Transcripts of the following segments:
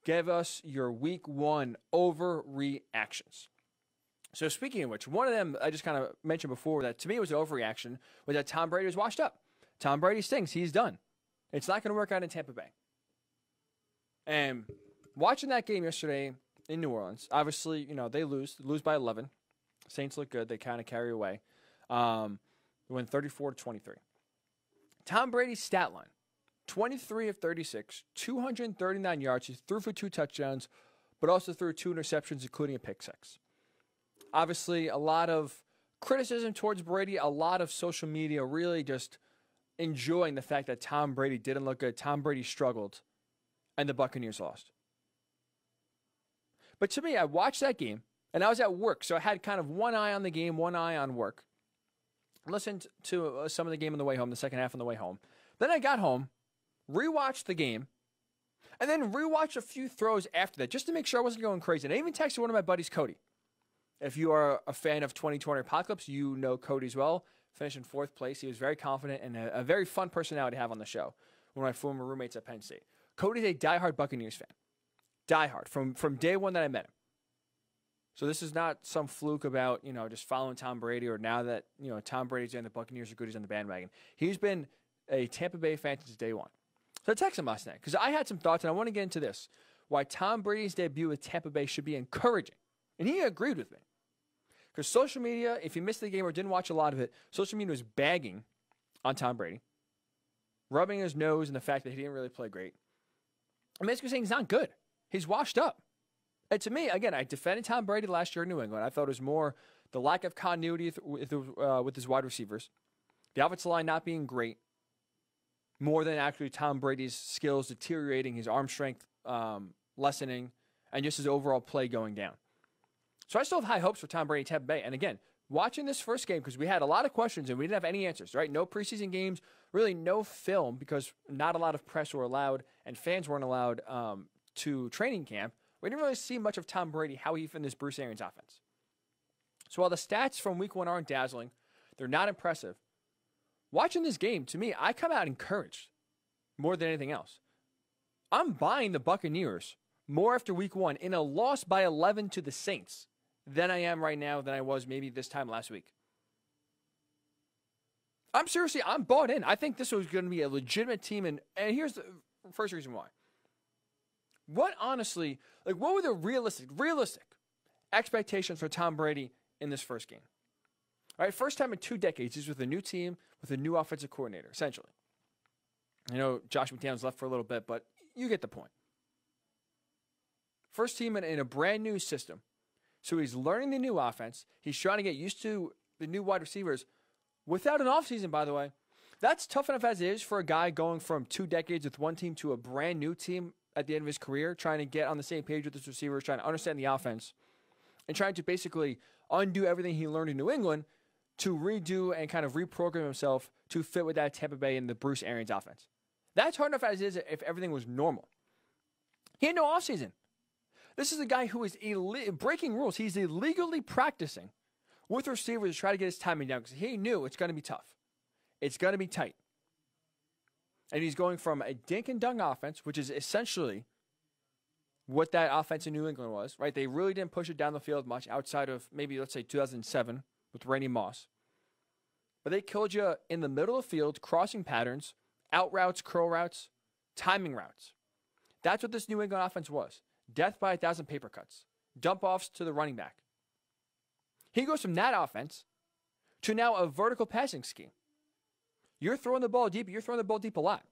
give us your week one overreactions. So speaking of which, one of them I just kind of mentioned before that to me was an overreaction was that Tom Brady was washed up. Tom Brady stinks. He's done. It's not going to work out in Tampa Bay. And watching that game yesterday in New Orleans, obviously, they lose by 11. Saints look good. They kind of carry away. They win 34-23. Tom Brady's stat line, 23 of 36, 239 yards. He threw for 2 touchdowns, but also threw 2 interceptions, including a pick six. Obviously, a lot of criticism towards Brady, a lot of social media really just enjoying the fact that Tom Brady didn't look good. Tom Brady struggled, and the Buccaneers lost. But to me, I watched that game, and I was at work, so I had kind of one eye on the game, one eye on work. Listened to some of the game on the way home, the second half on the way home. Then I got home, rewatched the game, and then rewatched a few throws after that just to make sure I wasn't going crazy. And I even texted one of my buddies, Cody. If you are a fan of 2020 Apocalypse, you know Cody as well. Finished in 4th place. He was very confident and a very fun personality to have on the show. One of my former roommates at Penn State. Cody's a diehard Buccaneers fan. Diehard. From day one that I met him. So this is not some fluke about, just following Tom Brady or now that, Tom Brady's in the Buccaneers are good, he's on the bandwagon. He's been a Tampa Bay fan since day one. So I texted him last night because I had some thoughts and I want to get into this. Why Tom Brady's debut with Tampa Bay should be encouraging. And he agreed with me. Because social media, if you missed the game or didn't watch a lot of it, social media was bagging on Tom Brady, rubbing his nose in the fact that he didn't really play great. I'm basically saying he's not good. He's washed up. And to me, again, I defended Tom Brady last year in New England. I thought it was more the lack of continuity with his wide receivers, the offensive line not being great, more than actually Tom Brady's skills deteriorating, his arm strength lessening, and just his overall play going down. So I still have high hopes for Tom Brady, Tampa Bay. And again, watching this first game, because we had a lot of questions and we didn't have any answers, right? No preseason games, really no film because not a lot of press were allowed and fans weren't allowed to training camp. We didn't really see much of Tom Brady, how he fit in this Bruce Arians offense. So while the stats from week one aren't dazzling, they're not impressive. Watching this game, to me, I come out encouraged more than anything else. I'm buying the Buccaneers more after week one in a loss by 11 to the Saints than I am right now than I was maybe this time last week. I'm bought in. I think this was going to be a legitimate team, and here's the first reason why. What were the realistic expectations for Tom Brady in this first game? All right, first time in 2 decades, he's with a new team, with a new offensive coordinator, essentially. I know Josh McDaniels left for a little bit, but you get the point. First team in a brand new system. So he's learning the new offense. He's trying to get used to the new wide receivers without an offseason, by the way. That's tough enough as it is for a guy going from 2 decades with one team to a brand new team at the end of his career, trying to get on the same page with his receivers, trying to understand the offense, and trying to basically undo everything he learned in New England to redo and kind of reprogram himself to fit with that Tampa Bay and the Bruce Arians offense. That's hard enough as it is if everything was normal. He had no offseason. This is a guy who is breaking rules. He's illegally practicing with receivers to try to get his timing down because he knew it's going to be tough. It's going to be tight. And he's going from a dink and dunk offense, which is essentially what that offense in New England was, right? They really didn't push it down the field much outside of maybe, let's say, 2007 with Randy Moss. But they killed you in the middle of the field, crossing patterns, out routes, curl routes, timing routes. That's what this New England offense was. Death by 1,000 paper cuts. Dump offs to the running back. He goes from that offense to now a vertical passing scheme. You're throwing the ball deep. You're throwing the ball deep a lot.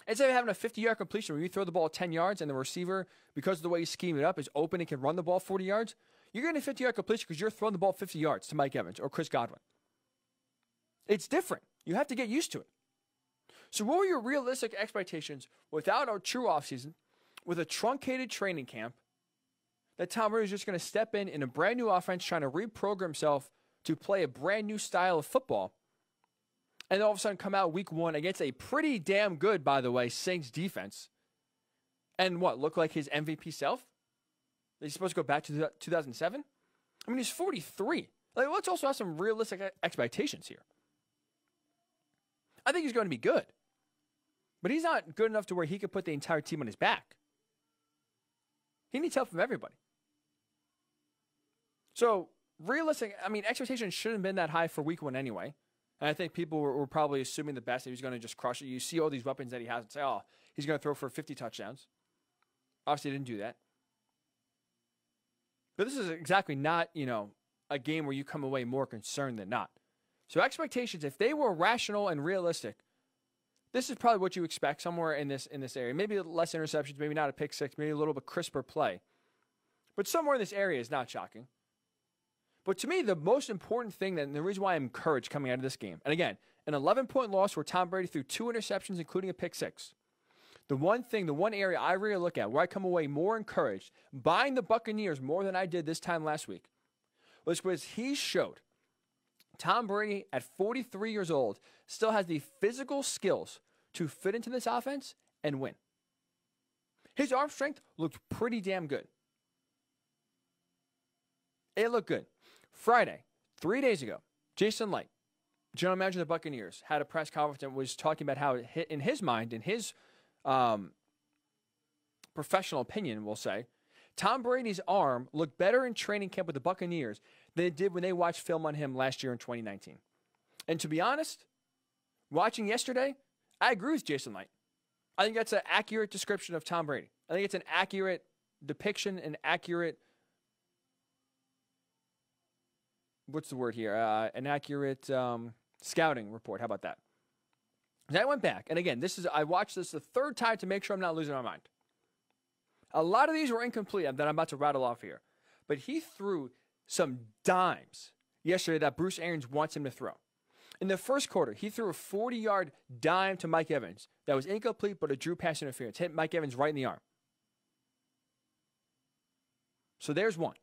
Instead of having a 50-yard completion where you throw the ball 10 yards and the receiver, because of the way you scheme it up, is open and can run the ball 40 yards, you're getting a 50-yard completion because you're throwing the ball 50 yards to Mike Evans or Chris Godwin. It's different. You have to get used to it. So what were your realistic expectations without a true offseason, with a truncated training camp, that Tom Brady is just going to step in a brand new offense, trying to reprogram himself to play a brand new style of football, and then all of a sudden come out week one against a pretty damn good, by the way, Saints defense, and look like his MVP self? He's supposed to go back to 2007? I mean, he's 43. Let's also have some realistic expectations here. I think he's going to be good, but he's not good enough to where he could put the entire team on his back. He needs help from everybody. So, realistic, expectations shouldn't have been that high for week 1 anyway. And I think people were probably assuming the best, that he was going to just crush it. You see all these weapons that he has and say, oh, he's going to throw for 50 touchdowns. Obviously, he didn't do that. But this is exactly not, a game where you come away more concerned than not. So expectations, if they were rational and realistic, this is probably what you expect somewhere in this area. Maybe less interceptions, maybe not a pick six, maybe a little bit crisper play. But somewhere in this area is not shocking. But to me, the most important thing, and the reason why I'm encouraged coming out of this game, and again, an 11-point loss where Tom Brady threw 2 interceptions, including a pick six. The one area I really look at where I come away more encouraged, buying the Buccaneers more than I did this time last week, was he showed Tom Brady at 43 years old still has the physical skills to fit into this offense and win. His arm strength looked pretty damn good. It looked good. Friday, 3 days ago, Jason Licht, general manager of the Buccaneers, had a press conference and was talking about how, in his mind, in his professional opinion, we'll say, Tom Brady's arm looked better in training camp with the Buccaneers than it did when they watched film on him last year in 2019. And to be honest, watching yesterday, I agree with Jason Licht. I think that's an accurate description of Tom Brady. I think it's an accurate depiction, an accurate, what's the word here? An accurate scouting report. How about that? And I went back, and again, I watched this the 3rd time to make sure I'm not losing my mind. A lot of these were incomplete that I'm about to rattle off here. But he threw some dimes yesterday that Bruce Arians wants him to throw. In the first quarter, he threw a 40-yard dime to Mike Evans that was incomplete, but a Drew pass interference. Hit Mike Evans right in the arm. So there's one.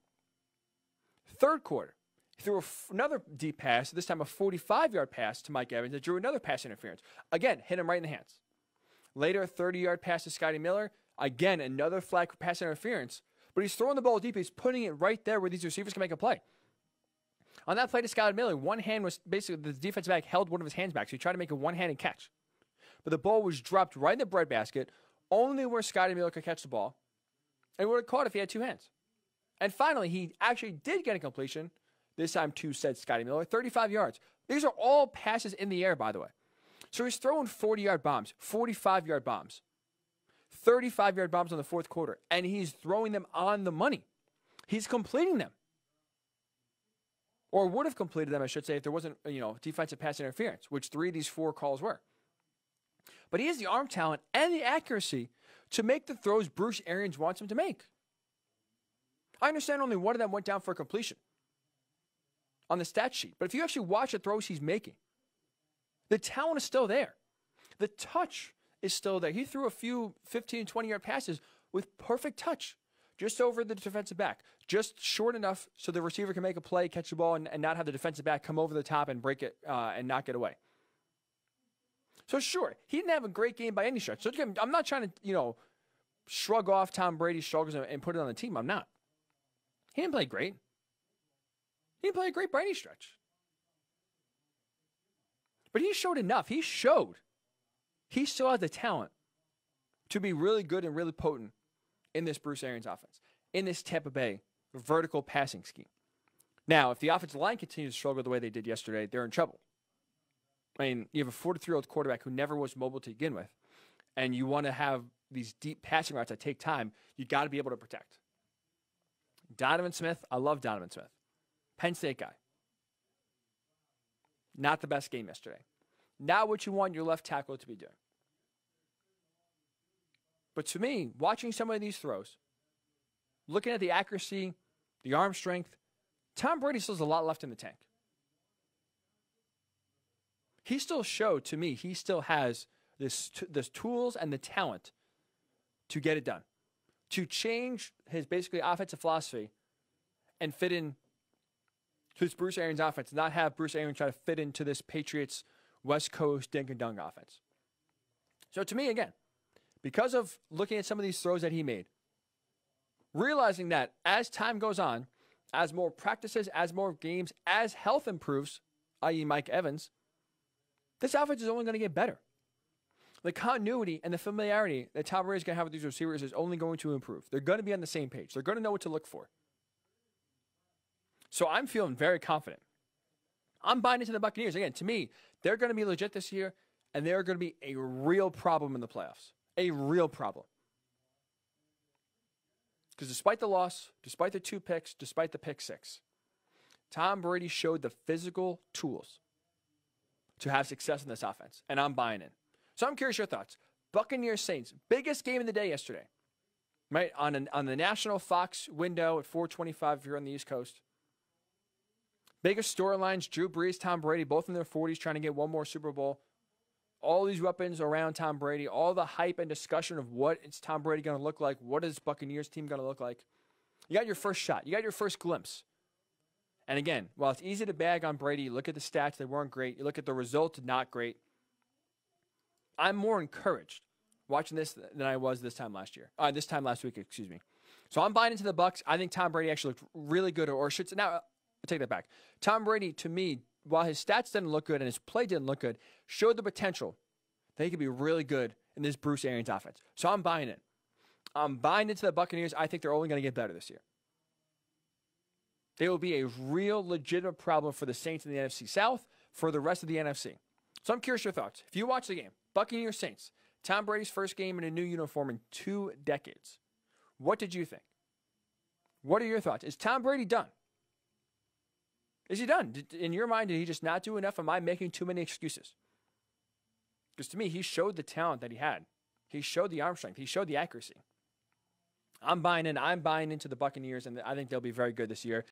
Third quarter, he threw another deep pass, this time a 45-yard pass to Mike Evans that drew another pass interference. Again, hit him right in the hands. Later, a 30-yard pass to Scotty Miller. Again, another flag pass interference. But he's throwing the ball deep. He's putting it right there where these receivers can make a play. On that play to Scotty Miller, one hand was basically, the defensive back held one of his hands back, so he tried to make a one-handed catch. But the ball was dropped right in the breadbasket, only where Scotty Miller could catch the ball, and would have caught if he had 2 hands. And finally, he actually did get a completion, this time to said Scotty Miller, 35 yards. These are all passes in the air, by the way. So he's throwing 40-yard bombs, 45-yard bombs, 35-yard bombs in the fourth quarter, and he's throwing them on the money. He's completing them. Or would have completed them, I should say, if there wasn't, defensive pass interference, which 3 of these 4 calls were. But he has the arm talent and the accuracy to make the throws Bruce Arians wants him to make. I understand only one of them went down for a completion on the stat sheet. But if you actually watch the throws he's making, the talent is still there. The touch is still there. He threw a few 15, 20-yard passes with perfect touch, just over the defensive back, just short enough so the receiver can make a play, catch the ball, and not have the defensive back come over the top and break it and not get away. So sure, he didn't have a great game by any stretch. So again, I'm not trying to, shrug off Tom Brady's struggles and put it on the team. I'm not. He didn't play great. He didn't play great by any stretch. But he showed enough. He showed he still has the talent to be really good and really potent in this Bruce Arians offense, in this Tampa Bay vertical passing scheme. Now, if the offensive line continues to struggle the way they did yesterday, they're in trouble. I mean, you have a 43-year-old quarterback who never was mobile to begin with, and you want to have these deep passing routes that take time, you got to be able to protect. Donovan Smith, I love Donovan Smith. Penn State guy. Not the best game yesterday. Not what you want your left tackle to be doing. But to me, watching some of these throws, looking at the accuracy, the arm strength, Tom Brady still has a lot left in the tank. He still showed, to me, he still has this tools and the talent to get it done. To change his basically offensive philosophy and fit in to this Bruce Arians offense, not have Bruce Arians try to fit into this Patriots West Coast dink and dunk offense. So to me, again, because of looking at some of these throws that he made, realizing that as time goes on, as more practices, as more games, as health improves, i.e. Mike Evans, this offense is only going to get better. The continuity and the familiarity that Tom Brady is going to have with these receivers is only going to improve. They're going to be on the same page. They're going to know what to look for. So I'm feeling very confident. I'm buying into the Buccaneers. Again, to me, they're going to be legit this year, and they're going to be a real problem in the playoffs. A real problem. Because despite the loss, despite the 2 picks, despite the pick 6, Tom Brady showed the physical tools to have success in this offense, and I'm buying in. So I'm curious your thoughts. Buccaneers Saints, biggest game of the day yesterday, right? On the national Fox window at 4:25 if you're on the East Coast. Biggest storylines: Drew Brees, Tom Brady, both in their 40s, trying to get one more Super Bowl. All these weapons around Tom Brady, all the hype and discussion of what is Tom Brady going to look like, what is Buccaneers team going to look like. You got your first shot. You got your first glimpse. And again, while it's easy to bag on Brady, you look at the stats, they weren't great. You look at the results, not great. I'm more encouraged watching this than I was this time last week, excuse me. So I'm buying into the Bucs. I think Tom Brady actually looked really good, or should now I'll take that back. Tom Brady, to me, while his stats didn't look good and his play didn't look good, showed the potential that he could be really good in this Bruce Arians offense. So I'm buying it. I'm buying into the Buccaneers. I think they're only going to get better this year. They will be a real legitimate problem for the Saints in the NFC South, for the rest of the NFC. So I'm curious your thoughts. If you watch the game, Buccaneers Saints, Tom Brady's first game in a new uniform in 2 decades. What did you think? What are your thoughts? Is Tom Brady done? Is he done? In your mind, did he just not do enough? Am I making too many excuses? Because to me, he showed the talent that he had. He showed the arm strength. He showed the accuracy. I'm buying in. I'm buying into the Buccaneers, and I think they'll be very good this year.